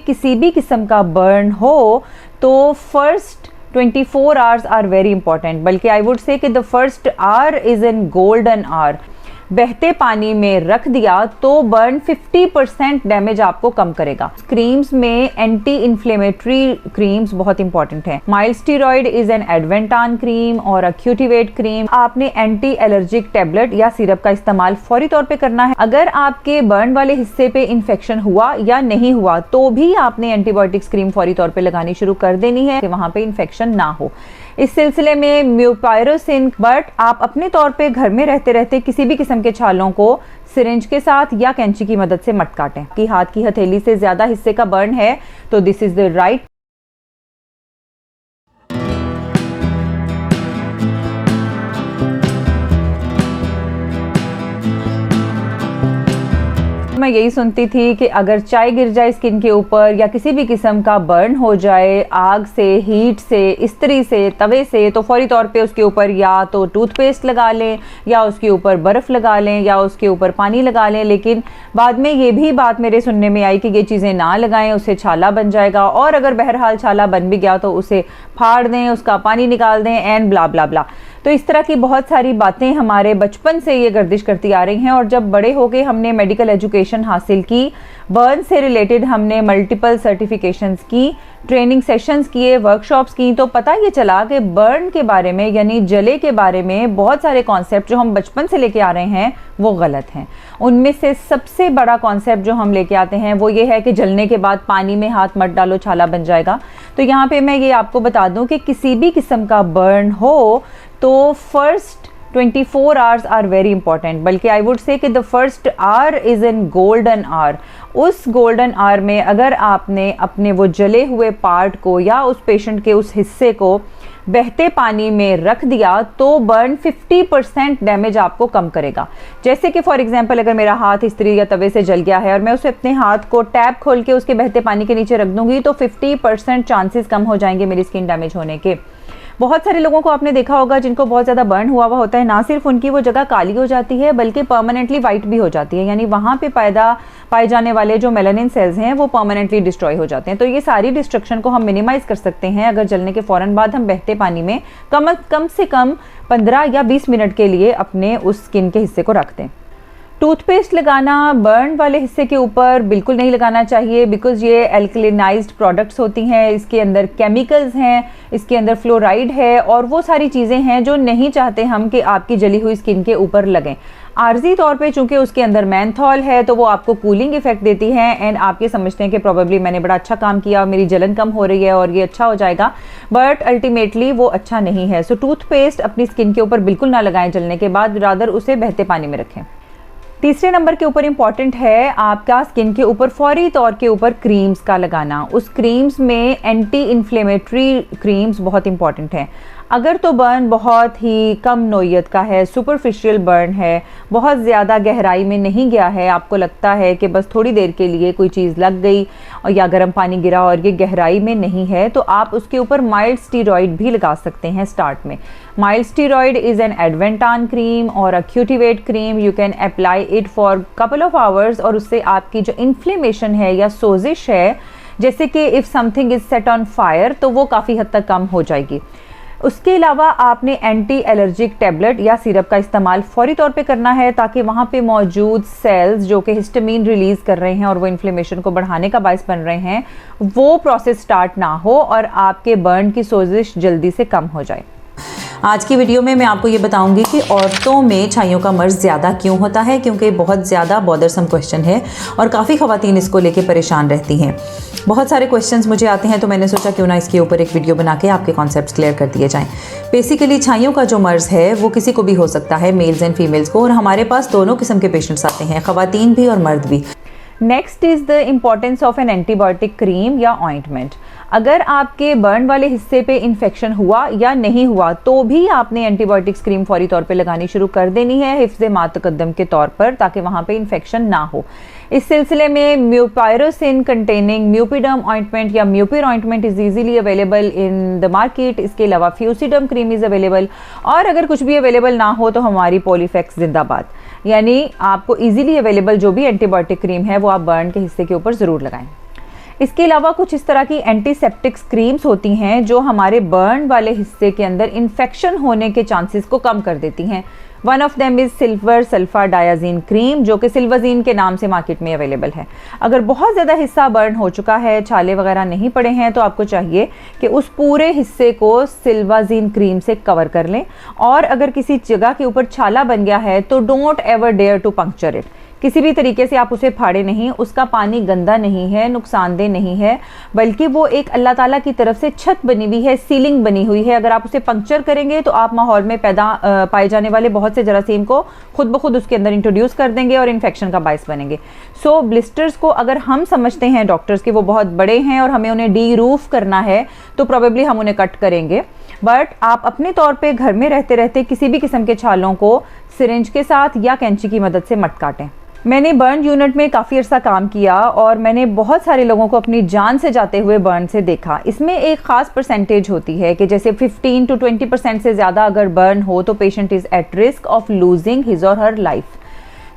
किसी भी किस्म का बर्न हो तो first 24 hours are very important, बल्कि आई वुड से कि the first hour is an golden hour. बहते पानी में रख दिया तो बर्न 50% डैमेज आपको कम करेगा। क्रीम्स में एंटी इन्फ्लेमेटरी क्रीम्स बहुत इंपॉर्टेंट है। Mild steroid is an Advantan cream और अक्यूटिवेट क्रीम। आपने एंटी एलर्जिक टेबलेट या सिरप का इस्तेमाल फौरी तौर पे करना है। अगर आपके बर्न वाले हिस्से पे इन्फेक्शन हुआ या नहीं हुआ तो भी आपने एंटीबायोटिक्स क्रीम फौरी तौर पे लगानी शुरू कर देनी है कि वहां पे इन्फेक्शन ना हो। इस सिलसिले में म्यूपायरोसिन, बट आप अपने तौर पे घर में रहते रहते किसी भी किस्म के छालों को सिरिंज के साथ या कैंची की मदद से मत काटें। कि हाथ की हथेली से ज्यादा हिस्से का बर्न है तो दिस इज द राइट मैं यही सुनती थी कि अगर चाय गिर जाए स्किन के ऊपर या किसी भी किस्म का बर्न हो जाए आग से, हीट से, इस्त्री से, तवे से, तो फौरी तौर पे उसके ऊपर या तो टूथपेस्ट लगा लें या उसके ऊपर बर्फ़ लगा लें या उसके ऊपर पानी लगा लें। लेकिन बाद में ये भी बात मेरे सुनने में आई कि ये चीज़ें ना लगाएं, उससे छाला बन जाएगा, और अगर बहरहाल छाला बन भी गया तो उसे फाड़ दें, उसका पानी निकाल दें एंड ब्ला ब्ला ब्ला। तो इस तरह की बहुत सारी बातें हमारे बचपन से ये गर्दिश करती आ रही हैं, और जब बड़े हो गए हमने मेडिकल एजुकेशन हासिल की, बर्न से रिलेटेड हमने मल्टीपल सर्टिफिकेशंस की, ट्रेनिंग सेशंस किए, वर्कशॉप्स की, तो पता ये चला कि बर्न के बारे में यानी जले के बारे में बहुत सारे कॉन्सेप्ट जो हम बचपन से लेके आ रहे हैं वो गलत हैं। उनमें से सबसे बड़ा कॉन्सेप्ट जो हम लेके आते हैं वो ये है कि जलने के बाद पानी में हाथ मत डालो, छाला बन जाएगा। तो यहाँ पे मैं ये आपको बता दूं कि किसी भी किस्म का बर्न हो तो first 24 hours are very important, बल्कि आई वुड से कि the first hour is an golden hour. उस गोल्डन आवर में अगर आपने अपने वो जले हुए पार्ट को या उस पेशेंट के उस हिस्से को बहते पानी में रख दिया तो बर्न 50% डैमेज आपको कम करेगा। जैसे कि फॉर एग्जांपल अगर मेरा हाथ इस्त्री या तवे से जल गया है और मैं उसे अपने हाथ को टैप खोल के उसके बहते पानी के नीचे रख दूंगी तो 50% चांसेस कम हो जाएंगे मेरी स्किन डैमेज होने के। बहुत सारे लोगों को आपने देखा होगा जिनको बहुत ज़्यादा बर्न हुआ होता है, ना सिर्फ उनकी वो जगह काली हो जाती है बल्कि परमानेंटली वाइट भी हो जाती है, यानी वहाँ पे पाए जाने वाले जो मेलानिन सेल्स हैं वो परमानेंटली डिस्ट्रॉय हो जाते हैं। तो ये सारी डिस्ट्रक्शन को हम मिनिमाइज कर सकते हैं अगर जलने के फ़ौरन बाद हम बहते पानी में कम से कम 15 या 20 मिनट के लिए अपने उस स्किन के हिस्से को रख दें। टूथपेस्ट लगाना बर्न वाले हिस्से के ऊपर बिल्कुल नहीं लगाना चाहिए, बिकॉज ये एल्कलिनाइज्ड प्रोडक्ट्स होती हैं, इसके अंदर केमिकल्स हैं, इसके अंदर फ्लोराइड है और वो सारी चीज़ें हैं जो नहीं चाहते हम कि आपकी जली हुई स्किन के ऊपर लगें। आर्जी तौर पे चूंकि उसके अंदर मैंथॉल है तो वो आपको कूलिंग इफेक्ट देती है एंड आप ये समझते हैं कि प्रोबेबली मैंने बड़ा अच्छा काम किया और मेरी जलन कम हो रही है और ये अच्छा हो जाएगा, बट अल्टीमेटली वो अच्छा नहीं है। सो टूथपेस्ट अपनी स्किन के ऊपर बिल्कुल ना लगाएं जलने के बाद, रादर उसे बहते पानी में रखें। तीसरे नंबर के ऊपर इंपॉर्टेंट है आपका स्किन के ऊपर फौरी तौर के ऊपर क्रीम्स का लगाना। उस क्रीम्स में एंटी इन्फ्लेमेटरी क्रीम्स बहुत इंपॉर्टेंट हैं। अगर तो बर्न बहुत ही कम नोयत का है, सुपरफिशियल बर्न है, बहुत ज़्यादा गहराई में नहीं गया है, आपको लगता है कि बस थोड़ी देर के लिए कोई चीज़ लग गई और या गर्म पानी गिरा और ये गहराई में नहीं है, तो आप उसके ऊपर माइल्ड स्टीरॉयड भी लगा सकते हैं स्टार्ट में। Mild steroid is an Advantan cream और Cutivate cream. You can apply it for couple of hours और उससे आपकी जो इन्फ्लेमेशन है या सोजिश है, जैसे कि if something is set on fire, तो वो काफ़ी हद तक कम हो जाएगी। उसके अलावा आपने एंटी एलर्जिक टेबलेट या सिरप का इस्तेमाल फौरी तौर पे करना है ताकि वहाँ पे मौजूद सेल्स जो कि हिस्टामिन रिलीज़ कर रहे हैं और वो इन्फ्लेमेशन को बढ़ाने का बायस बन रहे हैं, वो प्रोसेस स्टार्ट ना हो और आपके बर्न की सोजिश जल्दी से कम हो जाए। आज की वीडियो में मैं आपको ये बताऊंगी कि औरतों में छाइयों का मर्ज ज़्यादा क्यों होता है, क्योंकि बहुत ज़्यादा बॉदरसम क्वेश्चन है और काफ़ी ख़वातीन इसको लेके परेशान रहती हैं। बहुत सारे क्वेश्चंस मुझे आते हैं तो मैंने सोचा क्यों ना इसके ऊपर एक वीडियो बना के आपके कॉन्सेप्ट्स क्लियर कर दिए जाएं। बेसिकली छाइयों का जो मर्ज़ है वो किसी को भी हो सकता है, मेल्स एंड फीमेल्स को, और हमारे पास दोनों किस्म के पेशेंट्स आते हैं, ख़वातीन भी और मर्द भी। Next is the importance of an antibiotic cream या ऑइंटमेंट। अगर आपके बर्न वाले हिस्से पे इन्फेक्शन हुआ या नहीं हुआ तो भी आपने एंटीबायोटिक्स क्रीम फौरी तौर पे लगानी शुरू कर देनी है हिफ्ज़े मातकद्दम के तौर पर, ताकि वहाँ पे इन्फेक्शन ना हो। इस सिलसिले में म्यूपायरोसिन कंटेनिंग म्यूपिडम ऑइंटमेंट या म्यूपिर ointment is easily available in the market. इसके अलावा फ्यूसिडम क्रीम इज़ अवेलेबल, और अगर कुछ भी अवेलेबल ना हो तो हमारी पॉलीफेक्स जिंदाबाद। यानी आपको ईजिली अवेलेबल जो भी एंटीबायोटिक क्रीम है वो आप बर्न के हिस्से के ऊपर ज़रूर लगाएं। इसके अलावा कुछ इस तरह की एंटीसेप्टिक क्रीम्स होती हैं जो हमारे बर्न वाले हिस्से के अंदर इन्फेक्शन होने के चांसेस को कम कर देती हैं। One of them is silver sulfadiazine cream, जो कि सिल्वाजीन के नाम से मार्केट में अवेलेबल है। अगर बहुत ज़्यादा हिस्सा बर्न हो चुका है, छाले वगैरह नहीं पड़े हैं, तो आपको चाहिए कि उस पूरे हिस्से को सिल्वाजीन क्रीम से कवर कर लें। और अगर किसी जगह के ऊपर छाला बन गया है तो don't ever dare to puncture it. किसी भी तरीके से आप उसे फाड़े नहीं। उसका पानी गंदा नहीं है, नुकसानदेह नहीं है, बल्कि वो एक अल्लाह ताला की तरफ से छत बनी हुई है, सीलिंग बनी हुई है। अगर आप उसे पंक्चर करेंगे तो आप माहौल में पाए जाने वाले बहुत से जरासीम को खुद ब खुद उसके अंदर इंट्रोड्यूस कर देंगे और इन्फेक्शन का बायस बनेंगे। सो ब्लिस्टर्स को अगर हम समझते हैं डॉक्टर्स के वो बहुत बड़े हैं और हमें उन्हें डी रूफ करना है, तो प्रोबेबली हम उन्हें कट करेंगे। बट आप अपने तौर पे घर में रहते रहते किसी भी किस्म के छालों को सिरिंज के साथ या कैंची की मदद से मत काटें। मैंने बर्न यूनिट में काफ़ी अर्सा काम किया और मैंने बहुत सारे लोगों को अपनी जान से जाते हुए बर्न से देखा। इसमें एक ख़ास परसेंटेज होती है कि जैसे 15 to 20% से ज़्यादा अगर बर्न हो तो patient is at risk of losing his और हर लाइफ।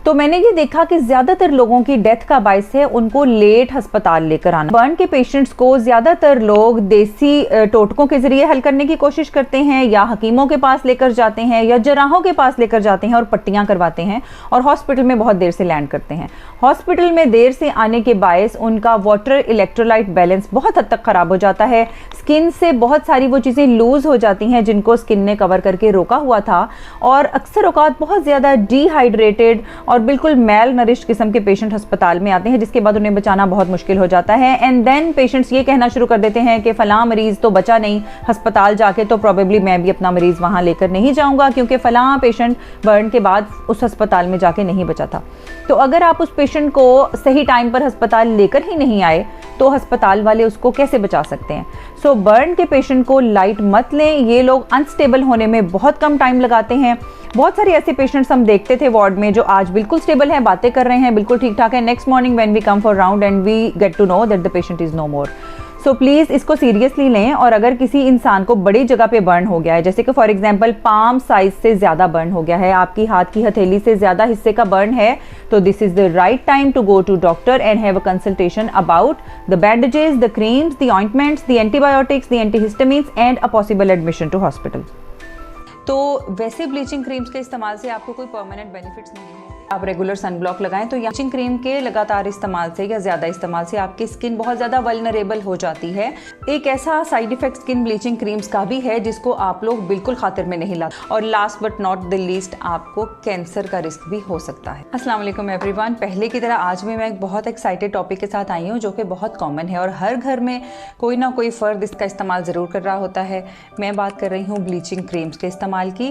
तो मैंने ये देखा कि ज़्यादातर लोगों की डेथ का बायस है उनको लेट अस्पताल लेकर आना। बर्न के पेशेंट्स को ज़्यादातर लोग देसी टोटकों के ज़रिए हल करने की कोशिश करते हैं, या हकीमों के पास लेकर जाते हैं, या जराहों के पास लेकर जाते हैं और पट्टियाँ करवाते हैं, और हॉस्पिटल में बहुत देर से लैंड करते हैं। हॉस्पिटल में देर से आने के बायस उनका वाटर इलेक्ट्रोलाइट बैलेंस बहुत हद तक ख़राब हो जाता है। स्किन से बहुत सारी वो चीज़ें लूज़ हो जाती हैं जिनको स्किन ने कवर करके रोका हुआ था, और अक्सर औकात बहुत ज़्यादा डिहाइड्रेटेड और बिल्कुल मेल नरिश्ड किस्म के पेशेंट अस्पताल में आते हैं, जिसके बाद उन्हें बचाना बहुत मुश्किल हो जाता है। एंड देन पेशेंट्स ये कहना शुरू कर देते हैं कि फ़लाँ मरीज़ तो बचा नहीं अस्पताल जाके, तो प्रॉबेबली मैं भी अपना मरीज़ वहाँ लेकर नहीं जाऊँगा क्योंकि फ़लाँ पेशेंट बर्न के बाद उस अस्पताल में जाके नहीं बचा था। तो अगर आप उस पेशेंट को सही टाइम पर अस्पताल लेकर ही नहीं आए तो अस्पताल वाले उसको कैसे बचा सकते हैं। सो बर्न के पेशेंट को लाइट मत लें। ये लोग अनस्टेबल होने में बहुत कम टाइम लगाते हैं। बहुत सारे ऐसे पेशेंट्स हम देखते थे वार्ड में जो आज बिल्कुल स्टेबल हैं, बातें कर रहे हैं, बिल्कुल ठीक ठाक है। Next morning when we come for round and we get to know that the patient is no more. सो प्लीज़ इसको सीरियसली लें। और अगर किसी इंसान को बड़ी जगह पे बर्न हो गया है, जैसे कि फॉर एग्जांपल पाम साइज से ज़्यादा बर्न हो गया है, आपकी हाथ की हथेली से ज़्यादा हिस्से का बर्न है, तो this is the right time to go to doctor and have a consultation about the bandages, the creams, the ointments, the antibiotics, the antihistamines and a possible admission to hospital. तो वैसे bleaching creams के इस्तेमाल से आपको कोई permanent benefits नहीं है। आप रेगुलर सनब्लॉक लगाएं तो ब्लीचिंग क्रीम के लगातार इस्तेमाल से या ज़्यादा इस्तेमाल से आपकी स्किन बहुत ज़्यादा वल्नरेबल हो जाती है। एक ऐसा side effect skin bleaching creams का भी है जिसको आप लोग बिल्कुल खातिर में नहीं लाते। और last but not the least, आपको कैंसर का रिस्क भी हो सकता है। अस्सलाम वालेकुम एवरीवन। पहले की तरह आज भी मैं एक बहुत एक्साइटेड टॉपिक के साथ आई हूँ जो कि बहुत कॉमन है और हर घर में कोई ना कोई फ़र्द इसका इस्तेमाल ज़रूर कर रहा होता है। मैं बात कर रही हूँ ब्लीचिंग क्रीम्स के इस्तेमाल की।